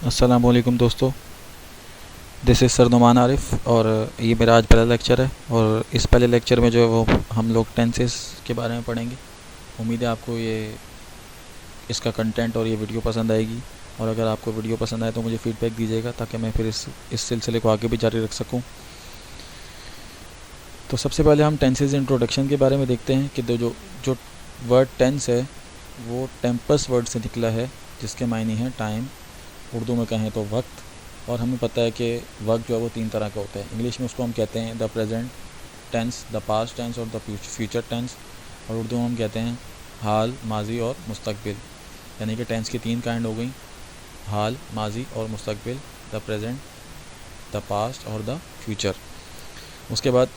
अस्सलाम वालेकुम दोस्तों, this is sir Numan Arif और ये मेरा आज पहला लेक्चर है। और इस पहले लेक्चर में जो है वो हम लोग टेंसेस के बारे में पढ़ेंगे। उम्मीद है आपको ये इसका कंटेंट और ये वीडियो पसंद आएगी। और अगर आपको वीडियो पसंद आए तो मुझे फ़ीडबैक दीजिएगा ताकि मैं फिर इस सिलसिले को आगे भी जारी रख सकूं। तो सबसे पहले हम टेंसेस इंट्रोडक्शन के बारे में देखते हैं कि जो वर्ड टेंस है वो टेम्पस वर्ड से निकला है, जिसके मायने हैं टाइम, उर्दू में कहें तो वक्त। और हमें पता है कि वक्त जो है वो 3 तरह का होता है। इंग्लिश में उसको हम कहते हैं the present tense, the past tense और द फ्यूचर टेंस। और उर्दू में हम कहते हैं हाल, माजी और मुस्तकबिल। यानी कि टेंस की 3 काइंड हो गई, हाल, माजी और मुस्तकबिल, द प्रेजेंट, द पास्ट और द फ्यूचर। उसके बाद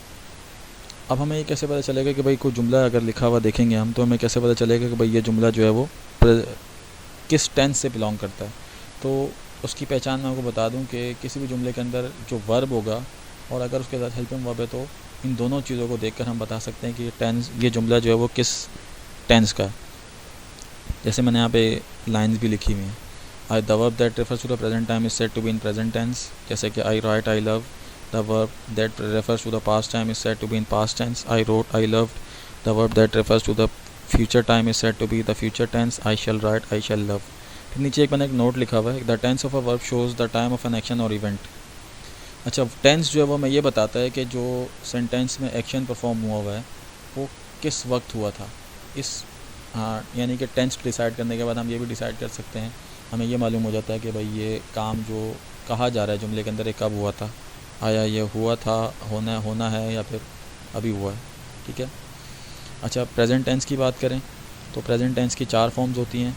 अब हमें ये कैसे पता चलेगा कि भाई कोई जुमला अगर लिखा हुआ देखेंगे हम, तो हमें कैसे पता चलेगा कि भाई ये जुमला जो है वो किस टेंस से बिलोंग करता है। तो उसकी पहचान मैं आपको बता दूं कि किसी भी जुमले के अंदर जो वर्ब होगा और अगर उसके साथ हेल्पिंग वर्ब है, तो इन दोनों चीज़ों को देखकर हम बता सकते हैं कि ये जुमला जो है वो किस टेंस का है। जैसे मैंने यहाँ पे लाइंस भी लिखी हुई हैं। I the verb that refers to the present time is said to be in present tense. जैसे कि I write, I love. The verb that refers to the past time is said to be in past tense. I wrote, I loved. The verb that refers to the future time is said to be the future tense. I shall write, I shall love. फिर नीचे मैंने एक note लिखा हुआ है, the tense of a verb shows the time of an action और event. अच्छा, tense जो है वो हमें ये बताता है कि जो सेंटेंस में एक्शन परफॉर्म हुआ है वो किस वक्त हुआ था। यानी कि टेंस डिसाइड करने के बाद हम ये भी डिसाइड कर सकते हैं, हमें ये मालूम हो जाता है कि भाई ये काम जो कहा जा रहा है जुमले के अंदर, ये कब हुआ था, आया ये हुआ था, होना है या फिर अभी हुआ है। ठीक है। अच्छा, प्रेजेंट टेंस की बात करें तो प्रेजेंट टेंस की 4 फॉर्म्स होती हैं।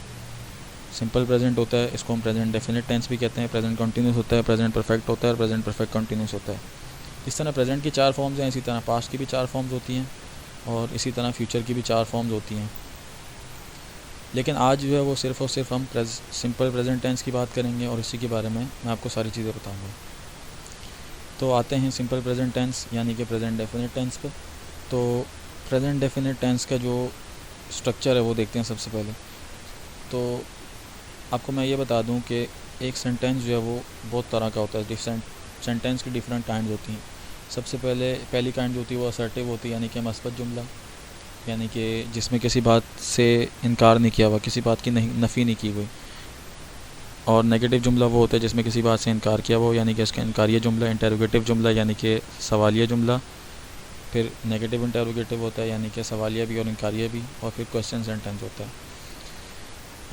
सिंपल प्रेजेंट होता है, इसको हम प्रेजेंट डेफिनेट टेंस भी कहते हैं। प्रेजेंट कंटिन्यूस होता है, प्रेजेंट परफेक्ट होता है और प्रेजेंट परफेक्ट कंटिन्यूस होता है। इस तरह प्रेजेंट की 4 फॉर्म्स हैं, इसी तरह पास्ट की भी 4 फॉर्म्स होती हैं और इसी तरह फ्यूचर की भी 4 फॉर्म्स होती हैं। लेकिन आज जो है वो सिर्फ़ और सिर्फ हम सिंपल प्रेजेंट टेंस की बात करेंगे और इसी के बारे में मैं आपको सारी चीज़ें बताऊँगा। तो आते हैं सिंपल प्रेजेंट टेंस यानी कि प्रेजेंट डेफिनेट टेंस पे। तो प्रेजेंट डेफिनेट टेंस का जो स्ट्रक्चर है वो देखते हैं सबसे पहले। तो आपको मैं ये बता दूं कि एक सेंटेंस जो है वो बहुत तरह का होता है। डिफरेंट सेंटेंस की डिफरेंट काइंड होती हैं। सबसे पहली काइंड जो होती है वो असर्टिव होती है, यानी कि मस्बत जुमला, यानी कि जिसमें किसी बात से इनकार नहीं किया हुआ, किसी बात की नफ़ी नहीं की गई। और नेगेटिव जुमला वो होता है जिसमें किसी बात से इनकार किया हुआ, यानी कि इसका इनकारिया जुमला। इंटेरोगेटिव जुमला यानी कि सवालिया जुमला। फिर नेगेटिव इंटेरोगेटिव होता है यानी कि सवालिया भी और इनकारिया भी। और फिर क्वेश्चन सेंटेंस होता है।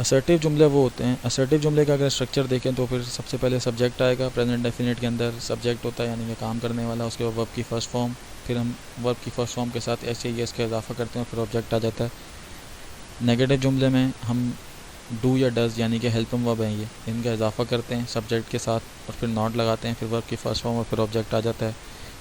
असर्टिव जुमले वो होते हैं, असर्टिव जुमले का अगर स्ट्रक्चर देखें तो फिर सबसे पहले सब्जेक्ट आएगा। प्रेजेंट डेफिनेट के अंदर सब्जेक्ट होता है यानी कि काम करने वाला, उसके बाद वर्ब की फ़र्स्ट फॉर्म, फिर हम वर्ब की फ़र्स्ट फॉर्म के साथ एस या एस का इजाफा करते हैं, फिर ऑब्जेक्ट आ जाता है। नेगेटिव जुमले में हम डू या डज़ यानी कि हेल्पिंग वर्ब हैं, ये इनका इजाफा करते हैं सब्जेक्ट के साथ और फिर नॉट लगाते हैं, फिर वर्ब की फ़र्स्ट फॉर्म और फिर ऑब्जेक्ट आ जाता है।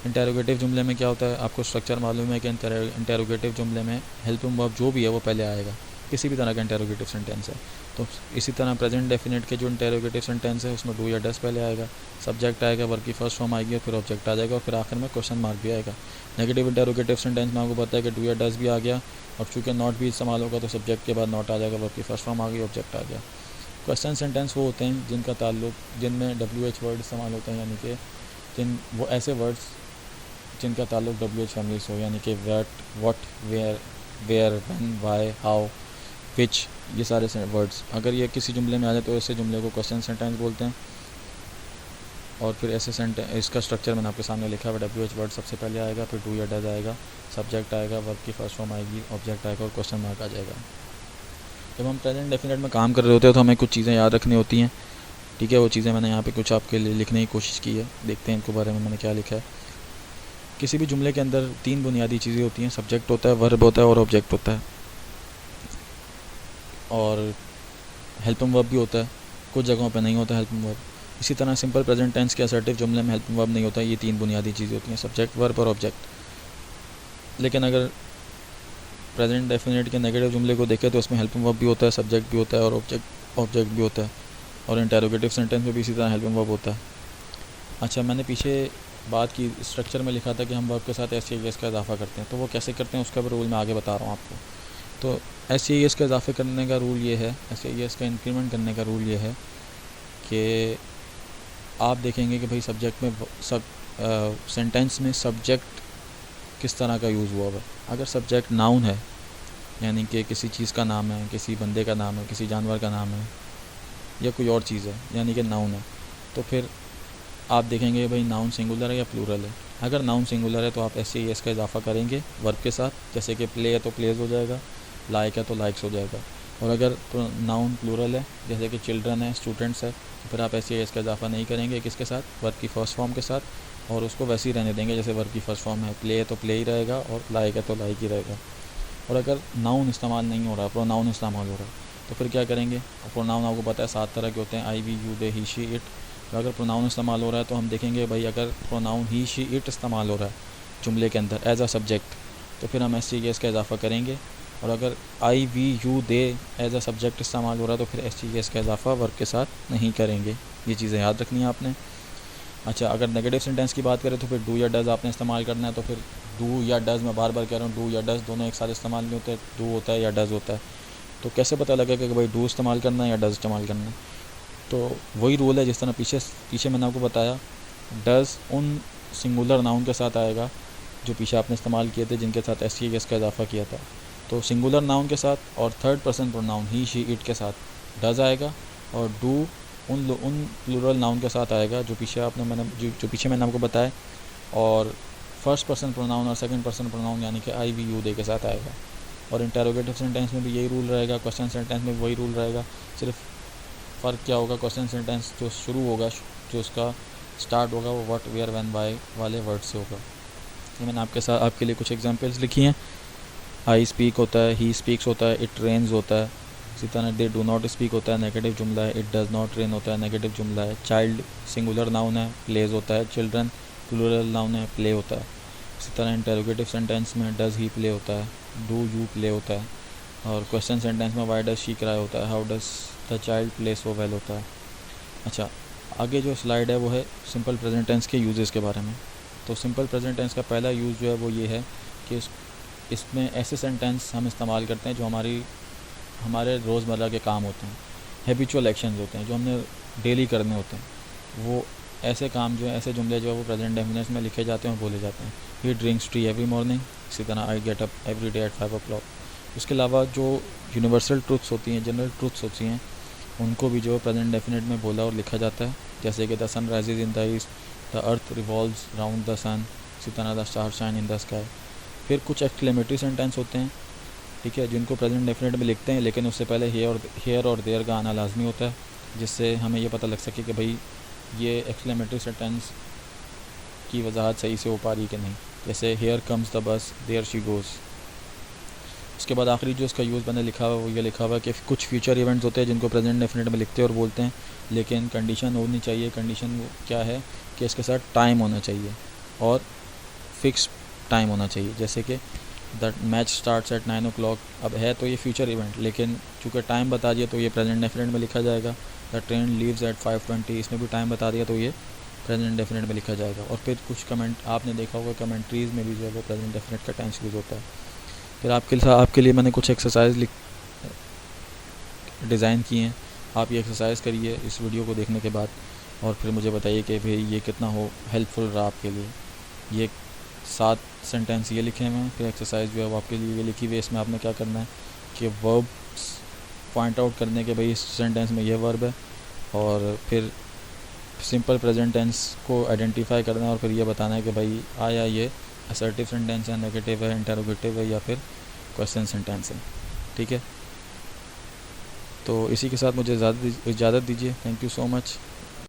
इंटेरोगेटिव जुमले में क्या होता है, आपको स्ट्रक्चर मालूम है कि इंटेरोगेटिव जुमले में हेल्पिंग वर्ब जो भी है वो पहले आएगा, किसी भी तरह का इंटेरोगेटिव सेंटेंस है। तो इसी तरह प्रेजेंट डेफिनेट के जो इंटेरोगेटिव सेंटेंस है उसमें डू या डज़ पहले आएगा, सब्जेक्ट आएगा, वर्ब की फ़र्स्ट फॉर्म आएगी और फिर ऑब्जेक्ट आ जाएगा और फिर आखिर में क्वेश्चन मार्क भी आएगा। नेगेटिव इंटेरोगेटिव सेंटेंस में आपको पता है कि डू या डज़ भी आ गया और चूँकि नॉट भी इस्तेमाल होगा तो सब्जेक्ट के बाद नॉट आ जाएगा, वर्ब की फ़र्स्ट फॉर्म आ गई, ऑब्जेक्ट आ गया। क्वेश्चन सेंटेंस वो होते हैं जिनका ताल्लुक, जिनमें WH वर्ड इस्तेमाल होते हैं, यानी कि वो ऐसे वर्ड्स जिनका ताल्लुक WH फैमिली से हो, यानी कि what, where, when, why, how, which, ये सारे वर्ड्स अगर ये किसी जुमले में आ जाए तो ऐसे जुमले को क्वेश्चन सेंटेंस बोलते हैं। और फिर ऐसे इसका स्ट्रक्चर मैंने आपके सामने लिखा है। WH वर्ड सबसे पहले आएगा, फिर डू या डज आएगा, सब्जेक्ट आएगा, वर्ब की फ़र्स्ट फॉर्म आएगी, ऑब्जेक्ट आएगा और क्वेश्चन मार्क आ जाएगा। जब हम प्रेजेंट डेफिनेट में काम कर रहे होते हैं तो हमें कुछ चीज़ें याद रखनी होती हैं। ठीक है, वो चीज़ें मैंने यहाँ पे कुछ आपके लिए लिखने की कोशिश की है, देखते हैं इनके बारे में मैंने क्या लिखा है। किसी भी जुमले के अंदर 3 बुनियादी चीज़ें होती हैं, सब्जेक्ट होता है, वर्ब होता है और ऑब्जेक्ट होता है, और हेल्पिंग वर्ब भी होता है। कुछ जगहों पे नहीं होता हेल्पिंग वर्ब। इसी तरह सिंपल प्रेजेंट टेंस के असर्टिव जुमले में हेल्पिंग वर्ब नहीं होता। ये 3 बुनियादी चीज़ें होती हैं, सब्जेक्ट, वर्ब और ऑब्जेक्ट। लेकिन अगर प्रेजेंट डेफिनेट के नेगेटिव जुमले को देखें तो उसमें हेल्पिंग वर्ब भी होता है, सब्जेक्ट भी होता है और ऑब्जेक्ट भी होता है। और इंटेरोगेटिव सेंटेंस में भी इसी तरह हेल्पिंग वर्ब होता है। अच्छा, मैंने पीछे बात की, स्ट्रक्चर में लिखा था कि हम वर्ब के साथ एस या एस का इजाफा करते हैं, तो वो कैसे करते हैं उसका भी रूल मैं आगे बता रहा हूँ आपको। तो एस या एस का इजाफा करने का रूल ये है, एस या एस का इंक्रीमेंट करने का रूल ये है कि आप देखेंगे कि भाई सब्जेक्ट में सेंटेंस में सब्जेक्ट किस तरह का यूज़ हुआ हुआ है। अगर सब्जेक्ट नाउन है यानी कि किसी चीज़ का नाम है, किसी बंदे का नाम है, किसी जानवर का नाम है या कोई और चीज़ है यानी कि नाउन है, तो फिर आप देखेंगे भाई नाउन सिंगुलर है या प्लूरल है। अगर नाउन सिंगुलर है तो आप एस का इजाफा करेंगे वर्ब के साथ, जैसे कि प्ले है तो प्लेज हो जाएगा, लाइक है तो लाइक्स हो जाएगा। और अगर नाउन प्लूरल है जैसे कि चिल्ड्रन है, स्टूडेंट्स है, तो फिर आप एस का इजाफा नहीं करेंगे किसके साथ, वर्ब की फर्स्ट फॉर्म के साथ, और उसको वैसे ही रहने देंगे जैसे वर्ब की फर्स्ट फॉर्म है। प्ले है तो प्ले ही रहेगा और लाइक है तो लाइक ही रहेगा। और अगर नाउन इस्तेमाल नहीं हो रहा, प्रोनाउन इस्तेमाल हो रहा है, तो फिर क्या करेंगे। प्रोनाउन आपको पता है 7 तरह के होते हैं, I, we, you, they, he, she, it. तो अगर प्रोनाउन इस्तेमाल हो रहा है तो हम देखेंगे भाई अगर प्रोनाउन ही, शी, इट इस्तेमाल हो रहा है जुमले के अंदर एज अ सब्जेक्ट, तो फिर हम एस का इजाफा करेंगे। और अगर I, we, you, they as a subject इस्तेमाल हो रहा है तो फिर एस का इजाफा वर्ब के साथ नहीं करेंगे। ये चीज़ें याद रखनी है आपने। अच्छा, अगर नेगेटिव सेंटेंस की बात करें तो फिर डू या डज़ आपने इस्तेमाल करना है। तो फिर डू या डज़, मैं बार बार कह रहा हूँ, डू या डज़ दोनों एक साथ इस्तेमाल नहीं होते, डू होता है या डज़ होता है। तो कैसे पता लगेगा कि भाई डू इस्तेमाल करना है या डज़ इस्तेमाल करना है। तो वही रूल है जिस तरह पीछे मैंने आपको बताया, डज़ उन सिंगुलर नाउन के साथ आएगा जो पीछे आपने इस्तेमाल किए थे जिनके साथ एस का इजाफा किया था। तो सिंगुलर नाउन के साथ और third person pronoun he, she, it के साथ डज़ आएगा, और डू उन प्लूरल नाउन के साथ आएगा जो पीछे मैंने आपको बताया, और फर्स्ट पर्सन प्रोनाउन और सेकंड पर्सन प्रोनाउन यानी कि आई, वी, यू, दे के साथ आएगा। और इंटरोगेटिव सेंटेंस में भी यही रूल रहेगा, क्वेश्चन सेंटेंस में भी वही रूल रहेगा। सिर्फ फ़र्क क्या होगा, क्वेश्चन सेंटेंस जो शुरू होगा, जो उसका स्टार्ट होगा, वो व्हाट, वेयर, व्हेन, व्हाई वाले वर्ड से होगा। ये मैंने आपके लिए कुछ एग्जांपल्स लिखी हैं। आई स्पीक होता है, ही स्पीक्स होता है, इट रेन्स होता है। इसी तरह दे डू नॉट स्पीक होता है, नेगेटिव जुमला है। इट डज़ नॉट रेन होता है, नेगेटिव जुमला है। चाइल्ड सिंगुलर नाउन है, प्लेज होता है। चिल्ड्रन प्लूरल नाउन है, प्ले होता है। इसी तरह इंटरोगेटिव सेंटेंस में डज़ ही प्ले होता है, डू यू प्ले होता है। और क्वेश्चन सेंटेंस में वाई डज़ शी क्राई होता है, how does the child play so well होता है। अच्छा, आगे जो स्लाइड है वो है सिंपल प्रेजेंट टेंस के यूजेस के बारे में। तो सिंपल प्रेजेंट टेंस का पहला यूज़ जो है वो ये है कि इसमें ऐसे सेंटेंस हम इस्तेमाल करते हैं जो हमारे रोज़मर्रा के काम होते हैं, हैबिचुअल एक्शंस होते हैं जो हमने डेली करने होते हैं। वो ऐसे काम जो है, ऐसे जुमले जो है वो प्रेजेंट डेफिनेट में लिखे जाते हैं और बोले जाते हैं। ही ड्रिंक्स टी एवरी मॉर्निंग, इसी तरह I get up every day at 5 o'clock। उसके अलावा जो यूनिवर्सल ट्रूथ्स होती हैं, जनरल ट्रूथ्स होती हैं, उनको भी जो प्रेजेंट डेफिनेट में बोला और लिखा जाता है, जैसे कि the sun rises in the east, the earth revolves round the sun, इसी तरह the star shine in the sky. फिर कुछ एक्सक्लेमेटरी सेंटेंस होते हैं, ठीक है, जिनको प्रेजेंट डेफिनेट में लिखते हैं, लेकिन उससे पहले हेयर और देयर का आना लाजमी होता है, जिससे हमें ये पता लग सके कि भाई ये एक्सक्लेमेटरी सेंटेंस की वजाहत सही से हो पा रही कि नहीं। जैसे here comes the bus, there she goes. उसके बाद आखिरी जो इसका यूज़ मैंने लिखा हुआ वो ये लिखा हुआ है कि कुछ फ्यूचर इवेंट्स होते हैं जिनको प्रेजेंट डेफिनेट में लिखते हैं और बोलते हैं, लेकिन कंडीशन होनी चाहिए। कंडीशन क्या है कि इसके साथ टाइम होना चाहिए और फिक्स टाइम होना चाहिए। जैसे कि the match starts at 9 o'clock, अब है तो ये फ्यूचर इवेंट, लेकिन चूँकि टाइम बता दिया तो ये प्रेजेंट डेफिनेट में लिखा जाएगा। द ट्रेन लीव्स एट 5:20, इसमें भी टाइम बता दिया तो ये प्रेजेंट डेफिनेट में लिखा जाएगा। और फिर कुछ कमेंट आपने देखा होगा, कमेंट्रीज़ में भी जो है वो प्रेजेंट डेफिनेट का टेंस यूज़ होता है। फिर आपके लिए मैंने कुछ एक्सरसाइज डिज़ाइन किए हैं। आप ये एक्सरसाइज करिए इस वीडियो को देखने के बाद, और फिर मुझे बताइए कि भाई ये कितना हेल्पफुल रहा आपके लिए। ये 7 सेंटेंस ये लिखे हुए हैं, फिर एक्सरसाइज जो है वो आपके लिए ये लिखी हुई है। इसमें आपने क्या करना है कि वर्ब्स पॉइंट आउट करने के भाई इस सेंटेंस में ये वर्ब है, और फिर सिंपल प्रेजेंट टेंस को आइडेंटिफाई करना है, और फिर ये बताना है कि भाई आया ये असर्टिव सेंटेंस है, नेगेटिव है, इंटरोगेटिव है, या फिर क्वेश्चन सेंटेंस है। ठीक है, तो इसी के साथ मुझे इजाज़त दीजिए। Thank you so much.